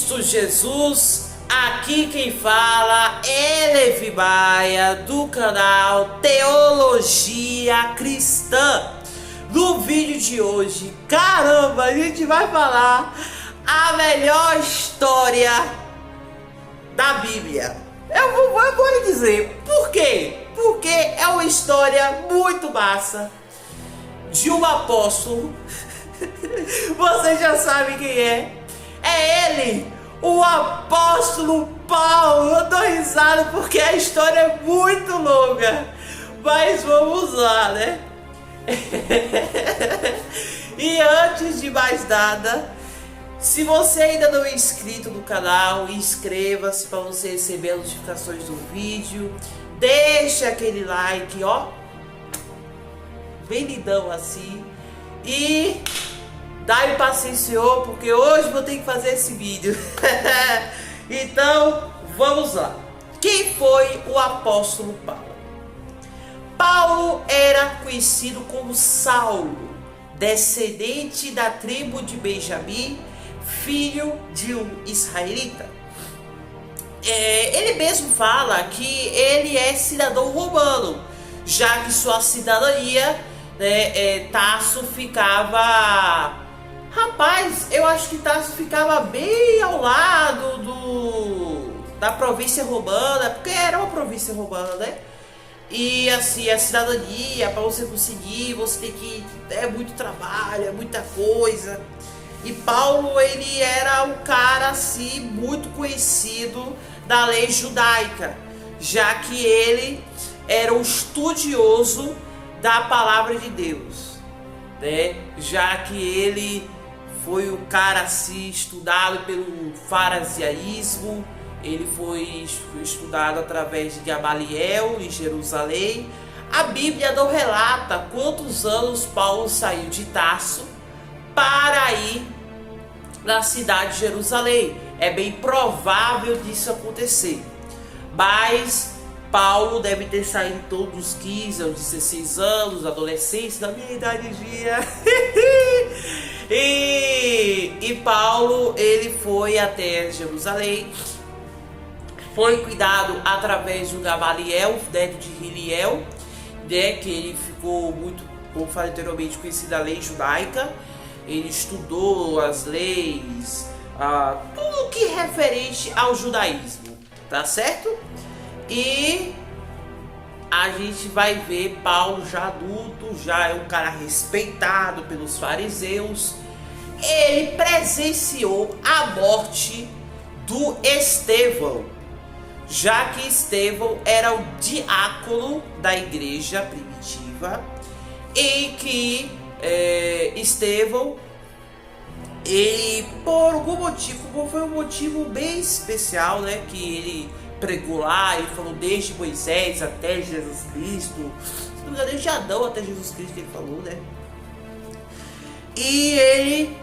Cristo Jesus, aqui quem fala é Levi Maia do canal Teologia Cristã. No vídeo de hoje, caramba, a gente vai falar a melhor história da Bíblia. Eu vou lhe dizer por quê? Porque é uma história muito massa de um apóstolo. Você já sabe quem é. É ele, o apóstolo Paulo. Eu dou risada porque a história é muito longa, mas vamos lá, né? E antes de mais nada, se você ainda não é inscrito no canal, inscreva-se para você receber as notificações do vídeo. Deixa aquele like, ó, bem lindão assim. E dá-me paciência, Senhor, porque hoje vou ter que fazer esse vídeo. Então, vamos lá. Quem foi o apóstolo Paulo? Paulo era conhecido como Saulo, descendente da tribo de Benjamim, filho de um israelita. Ele mesmo fala que ele é cidadão romano, já que sua cidadania, Tarso ficava... Rapaz, eu acho que Tarso ficava bem ao lado da província romana, porque era uma província romana, né? E assim, a cidadania, para você conseguir, você tem que... É muito trabalho, é muita coisa. E Paulo, ele era um cara assim, muito conhecido da lei judaica, já que ele era um estudioso da palavra de Deus, né? Já que ele foi o cara assim, estudado pelo farisaísmo. Ele foi estudado através de Gamaliel em Jerusalém. A Bíblia não relata quantos anos Paulo saiu de Tarso para ir na cidade de Jerusalém. É bem provável disso acontecer, mas Paulo deve ter saído todos os 15 aos 16 anos, adolescência, da minha idade dia. E Paulo, ele foi até Jerusalém, foi cuidado através do Gamaliel, neto de Hiliel, né, que ele ficou muito, como falei anteriormente, conhecido a lei judaica. Ele estudou as leis, tudo que é referente ao judaísmo, tá certo? E a gente vai ver Paulo já adulto, já é um cara respeitado pelos fariseus. Ele presenciou a morte do Estevão, já que Estevão era o diácono da igreja primitiva, e que Estevão, ele, por algum motivo, foi um motivo bem especial, né, que ele pregou lá. Ele falou desde Moisés até Jesus Cristo, desde Adão até Jesus Cristo ele falou, né? E ele,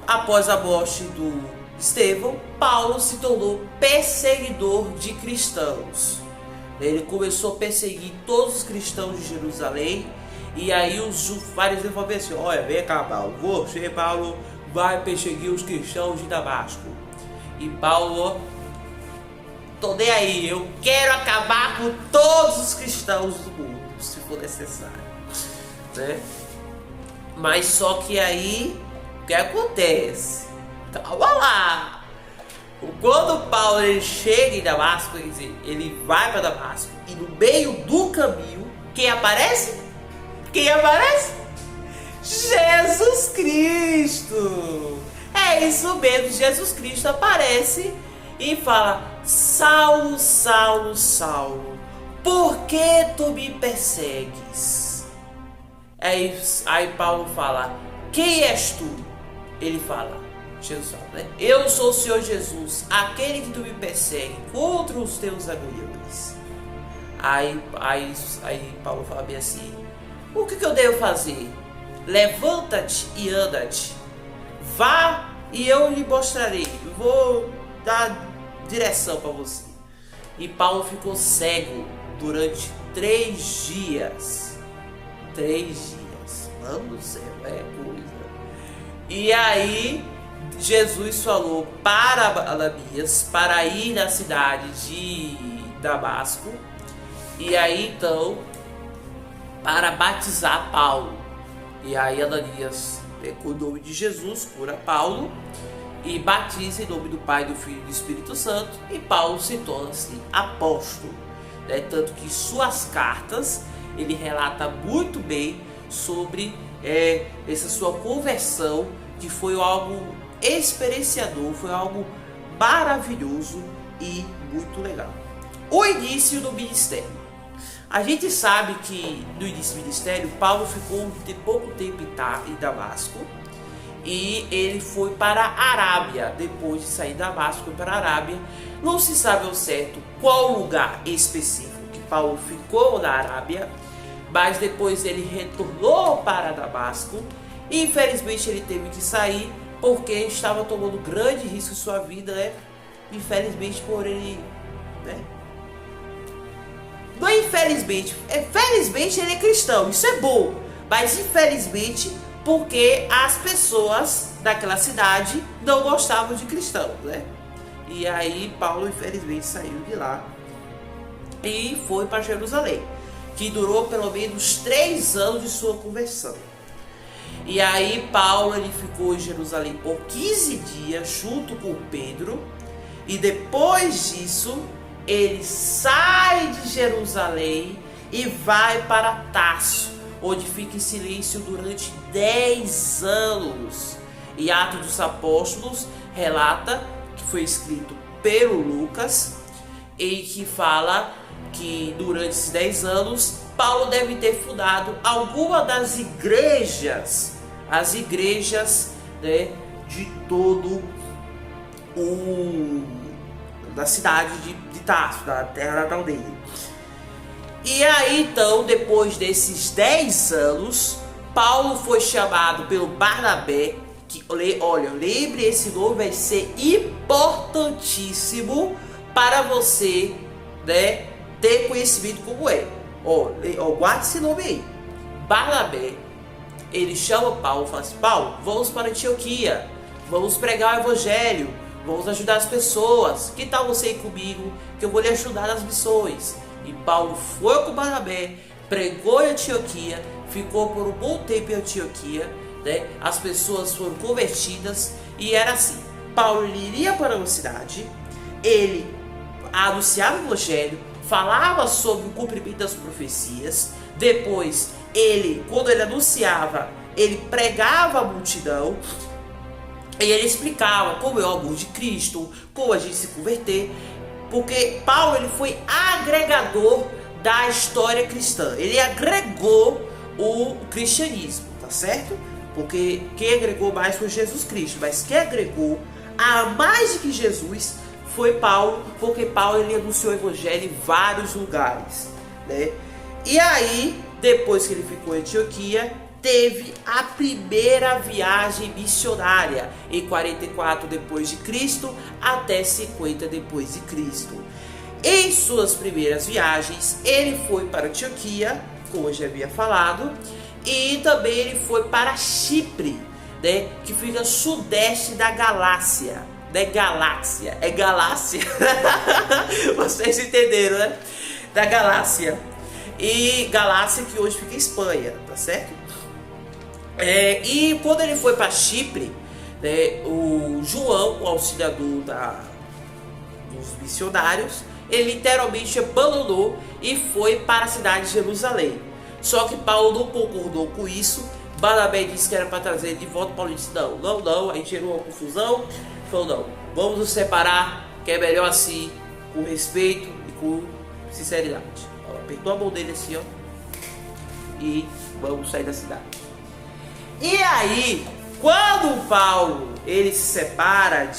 após a morte do Estevão, Paulo se tornou perseguidor de cristãos. Ele começou a perseguir todos os cristãos de Jerusalém. E aí os fariseus falaram assim: olha, vem cá, Paulo, você, Paulo, vai perseguir os cristãos de Damasco. E Paulo, tô nem aí, eu quero acabar com todos os cristãos do mundo, se for necessário, né? Mas só que aí, o que acontece? Calma lá. Quando Paulo, ele chega em Damasco, quer dizer, ele vai para Damasco, e no meio do caminho, quem aparece? Quem aparece? Jesus Cristo! É isso mesmo, Jesus Cristo aparece e fala: Saulo, Saulo, Saulo, por que tu me persegues? Aí Paulo fala: quem és tu? Ele fala, Jesus fala, né? Eu sou o Senhor Jesus, aquele que tu me persegue contra os teus aguilhões. Aí Paulo fala bem assim: o que eu devo fazer? Levanta-te e anda-te. Vá e eu lhe mostrarei. Eu vou dar direção para você. E Paulo ficou cego durante 3 dias. 3 dias. Mano do céu, é coisa. E aí Jesus falou para Ananias para ir na cidade de Damasco, e aí então para batizar Paulo. E aí Ananias, com o nome de Jesus, cura Paulo e batiza em nome do Pai, do Filho e do Espírito Santo, e Paulo se torna-se apóstolo, né? Tanto que suas cartas ele relata muito bem sobre essa sua conversão, que foi algo experienciador, foi algo maravilhoso e muito legal. O início do ministério. A gente sabe que no início do ministério, Paulo ficou pouco tempo em Damasco, e ele foi para a Arábia. Depois de sair de Damasco, foi para a Arábia. Não se sabe ao certo qual lugar específico que Paulo ficou na Arábia, mas depois ele retornou para Damasco, e infelizmente ele teve que sair porque estava tomando grande risco em sua vida, né? Infelizmente por ele, né? Não infelizmente, felizmente ele é cristão, isso é bom, mas infelizmente porque as pessoas daquela cidade não gostavam de cristãos, né? E aí Paulo infelizmente saiu de lá e foi para Jerusalém, que durou pelo menos 3 anos de sua conversão. E aí Paulo ele ficou em Jerusalém por 15 dias junto com Pedro, e depois disso ele sai de Jerusalém e vai para Tarso, onde fica em silêncio durante 10 anos. E Atos dos Apóstolos relata, que foi escrito pelo Lucas, em que fala que durante esses 10 anos Paulo deve ter fundado alguma das igrejas, as igrejas, né, de todo da cidade de Tarso, da terra natal dele. E aí então, depois desses 10 anos, Paulo foi chamado pelo Barnabé, que, olha, lembre, esse nome vai ser importantíssimo para você, né, ter conhecimento como é. Guarde esse nome aí. Barnabé, ele chama Paulo e fala assim: Paulo, vamos para Antioquia, vamos pregar o evangelho, vamos ajudar as pessoas, que tal você ir comigo, que eu vou lhe ajudar nas missões. E Paulo foi com Barnabé, pregou em Antioquia, ficou por um bom tempo em Antioquia, né? As pessoas foram convertidas, e era assim: Paulo iria para uma cidade, ele anunciava o evangelho, falava sobre o cumprimento das profecias, depois quando ele anunciava, ele pregava a multidão, e ele explicava como é o amor de Cristo, como a gente se converter, porque Paulo ele foi agregador da história cristã, ele agregou o cristianismo, tá certo? Porque quem agregou mais foi Jesus Cristo, mas quem agregou a mais do que Jesus foi Paulo, porque Paulo ele anunciou o evangelho em vários lugares, né? E aí, depois que ele ficou em Antioquia, teve a primeira viagem missionária em 44 depois de Cristo até 50 depois de Cristo. Em suas primeiras viagens, ele foi para Antioquia, como eu já havia falado, e também ele foi para Chipre, né, que fica sudeste da Galácia. É Galácia. Vocês entenderam, né? Da Galácia. E Galácia que hoje fica em Espanha, tá certo? E quando ele foi para Chipre, né, o João, o auxiliador dos missionários, ele literalmente abandonou e foi para a cidade de Jerusalém. Só que Paulo não concordou com isso. Barnabé disse que era para trazer ele de volta. Paulo disse: não, aí gerou uma confusão. Falou: não, vamos nos separar, que é melhor assim, com respeito e com sinceridade. Apertou a mão dele assim, ó, e vamos sair da cidade. E aí, quando Paulo ele se separa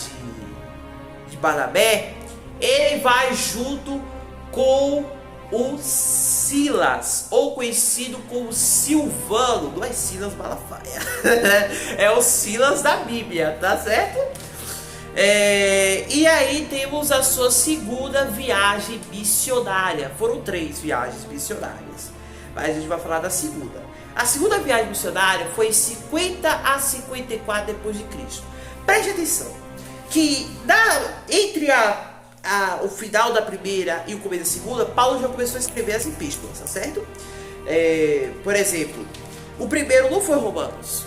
de Barnabé, ele vai junto com o Silas, ou conhecido como Silvano. Não é Silas Malafaia, é o Silas da Bíblia, tá certo? E aí temos a sua segunda viagem missionária. Foram 3 viagens missionárias, mas a gente vai falar da segunda. A segunda viagem missionária foi em 50 a 54 depois de Cristo. preste atenção, que entre o final da primeira e o começo da segunda, Paulo já começou a escrever as epístolas, tá certo? Por exemplo, o primeiro não foi Romanos,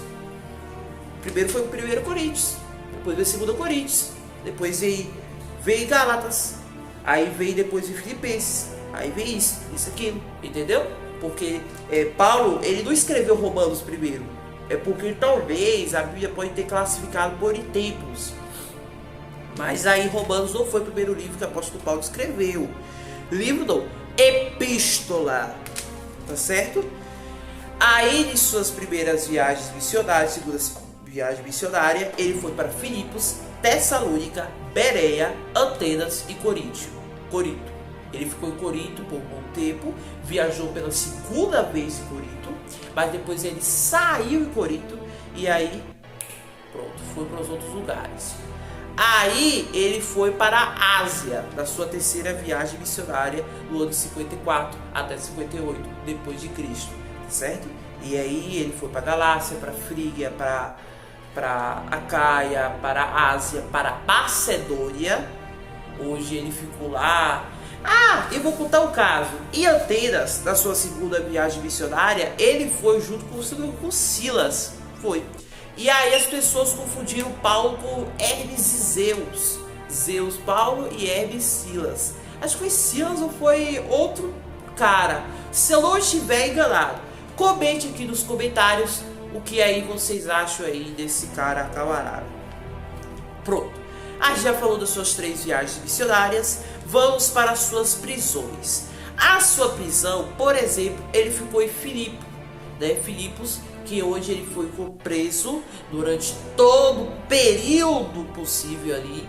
o primeiro foi o 1 Coríntios, depois veio 2 Coríntios, depois veio Gálatas, aí veio depois o Filipenses, aí veio isso, aquilo, entendeu? Porque Paulo, ele não escreveu Romanos primeiro, é porque talvez a Bíblia pode ter classificado por tempos. Mas aí Romanos não foi o primeiro livro que o apóstolo Paulo escreveu. Livro não, epístola, tá certo? Aí de suas primeiras viagens missionárias, segunda viagem missionária, ele foi para Filipos, Tessalônica, Bereia, Atenas e Corinto. Ele ficou em Corinto por um bom tempo, viajou pela segunda vez em Corinto, mas depois ele saiu em Corinto e aí, pronto, foi para os outros lugares. Aí ele foi para a Ásia, na sua terceira viagem missionária, no ano 54 até 58 depois de Cristo, certo? E aí ele foi para a Galácia, para a Frígia, para Acaia, para a Ásia, para a Macedônia. Hoje ele ficou lá. Eu vou contar um caso. Em Atenas, na sua segunda viagem missionária, ele foi junto com Silas. Foi. E aí as pessoas confundiram Paulo com Hermes e Zeus. Paulo e Hermes Silas. Acho que foi Silas ou foi outro cara. Se eu não estiver enganado, comente aqui nos comentários o que aí vocês acham aí desse cara camarada. Pronto. A gente já falou das suas 3 viagens missionárias. Vamos para as suas prisões. A sua prisão, por exemplo, ele ficou em Filipos, que hoje ele foi preso durante todo o período possível ali,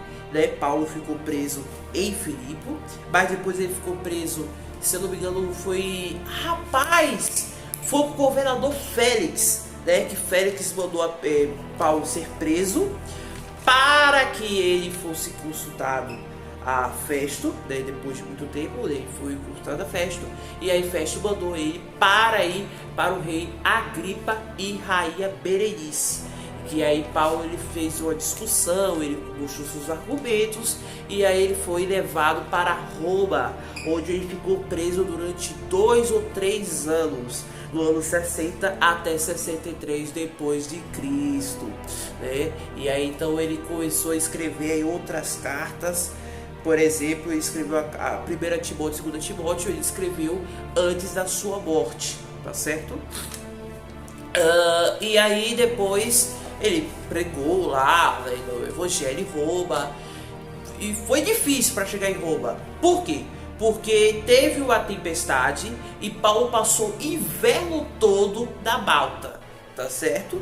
Paulo ficou preso em Filipe, mas depois ele ficou preso, se eu não me engano, foi o governador Félix, que Félix mandou Paulo ser preso para que ele fosse consultado a Festo, depois de muito tempo ele foi consultado a Festo, e aí Festo mandou ele para ir para o rei Agripa e rainha Berenice, que aí Paulo ele fez uma discussão, ele mostrou seus argumentos, e aí ele foi levado para Roma, onde ele ficou preso durante 2 ou 3 anos, no ano 60 até 63 depois de Cristo, E aí então ele começou a escrever aí outras cartas. Por exemplo, ele escreveu a 1 Timóteo, 2 Timóteo, ele escreveu antes da sua morte, tá certo? E aí depois ele pregou lá no Evangelho em Roma, e foi difícil para chegar em Roma. Por quê? Porque teve uma tempestade e Paulo passou o inverno todo na Malta, tá certo?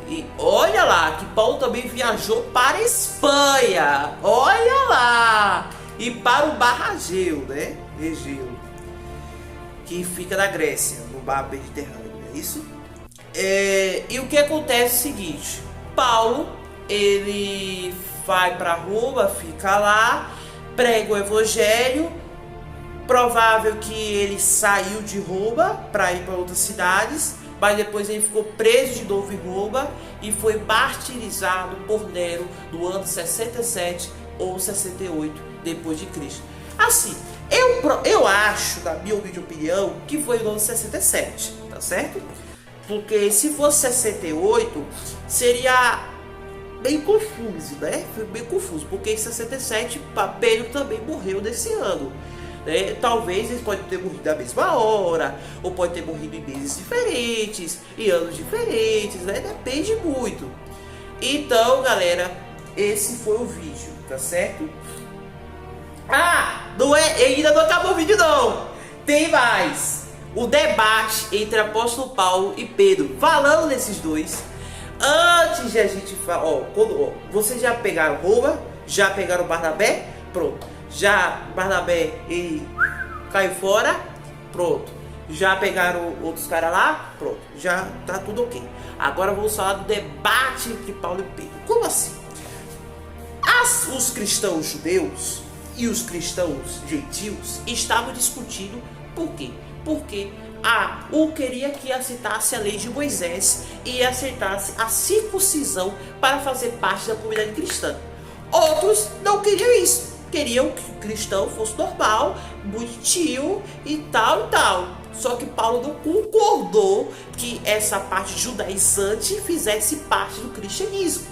E olha lá, que Paulo também viajou para a Espanha, olha lá, e para o Barrageu, Regeu, que fica na Grécia, no mar Mediterrâneo, é isso? E o que acontece é o seguinte, Paulo, ele vai para Roma, fica lá, prega o Evangelho, provável que ele saiu de Roma para ir para outras cidades, mas depois ele ficou preso de novo em Roma e foi martirizado por Nero no ano 67 ou 68 depois de Cristo. Assim, eu acho, na minha humilde opinião, que foi no ano 67, tá certo? Porque se fosse 68, seria bem confuso, Foi bem confuso, porque em 67 Pedro também morreu nesse ano. Talvez eles podem ter morrido na mesma hora, ou pode ter morrido em meses diferentes, em anos diferentes, Depende muito. Então, galera, esse foi o vídeo, tá certo? Ainda não acabou o vídeo não! Tem mais! O debate entre apóstolo Paulo e Pedro. Falando desses dois, antes de a gente falar, vocês já pegaram Roma? Já pegaram Barnabé? Pronto. Já Barnabé ele caiu fora, pronto. Já pegaram outros caras lá, pronto. Já tá tudo ok. Agora vamos falar do debate entre Paulo e Pedro. Como assim? Os cristãos judeus e os cristãos gentios estavam discutindo por quê? Porque Um queria que aceitasse a lei de Moisés e aceitasse a circuncisão para fazer parte da comunidade cristã. Outros não queriam isso, queriam que o cristão fosse normal, bonitinho e tal e tal. Só que Paulo não concordou que essa parte judaizante fizesse parte do cristianismo.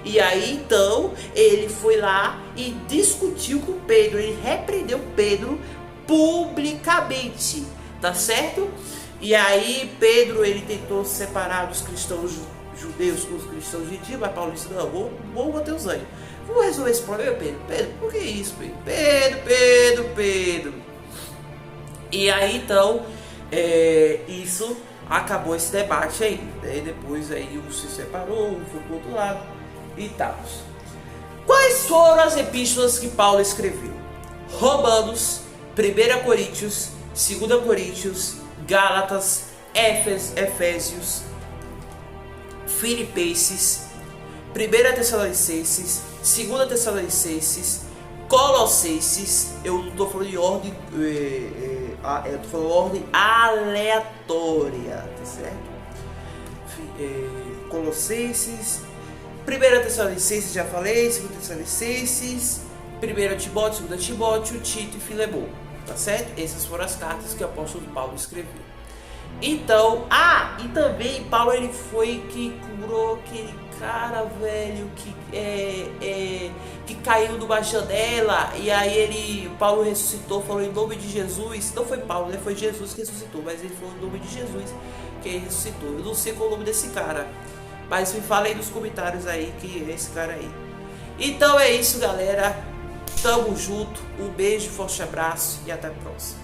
E aí então ele foi lá e discutiu com Pedro, ele repreendeu Pedro publicamente, tá certo? E aí Pedro ele tentou separar os cristãos judeus com os cristãos gentios, mas Paulo disse, não, vou bater os anos. Vamos resolver esse problema, Pedro? Pedro, por que isso, Pedro? Pedro. E aí então, isso acabou esse debate aí, né? Depois aí um se separou, um foi pro outro lado e tal. Quais foram as epístolas que Paulo escreveu? Romanos, 1 Coríntios, 2 Coríntios, Gálatas, Efésios, Filipenses, 1 Tessalonicenses, 2 Tessalonicenses, Colossenses. Eu não estou falando de ordem, eu estou falando de ordem aleatória, tá certo? Colossenses, 1 Tessalonicenses, já falei, 2 Tessalonicenses, 1 Timóteo, 2 Timóteo, Tito e Filemão, tá certo? Essas foram as cartas que o apóstolo Paulo escreveu. Então, e também Paulo ele foi que curou aquele cara velho que caiu numa janela, e aí Paulo ressuscitou, falou em nome de Jesus. Não foi Paulo, né? Foi Jesus que ressuscitou, mas ele falou em nome de Jesus que ele ressuscitou. Eu não sei qual é o nome desse cara, mas me fala aí nos comentários aí que é esse cara aí. Então é isso, galera. Tamo junto, um beijo, forte abraço e até a próxima.